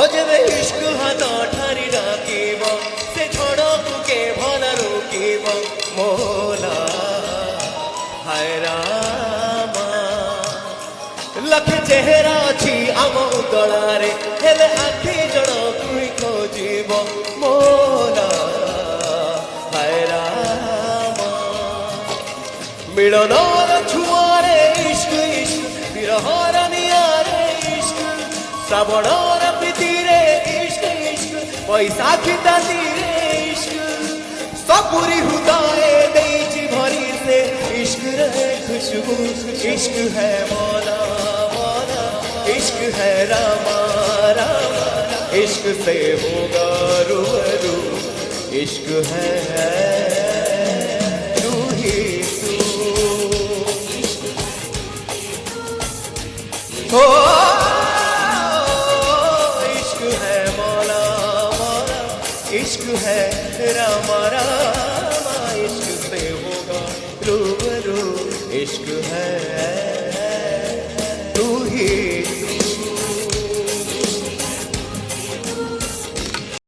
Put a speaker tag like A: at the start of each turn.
A: अजबे इश्क हाथ ठारी डाकिब से झड़कु के भल रोकिब मोला हाय रामा लख चेहरा अच्छी आम उतलारे हेले आखि जड़कु खोजिब मोला हाय रामा मिलनर छुआरे इश्क इश्क विरहर नियारे इश्क श्रावणर प्रीतिरे इश्क इश्क बैसाखी दातीरे इश्क सपुरी हृदय देइछि भरी से इश्क रे खुशबू इश्क है मौला मौला इश्क है रामा रामा इश्क से होगा रूबरू इश्क है तू ही तू हो इश्क है रामा रामा इश्क से होगा रूबरू इश्क है तू ही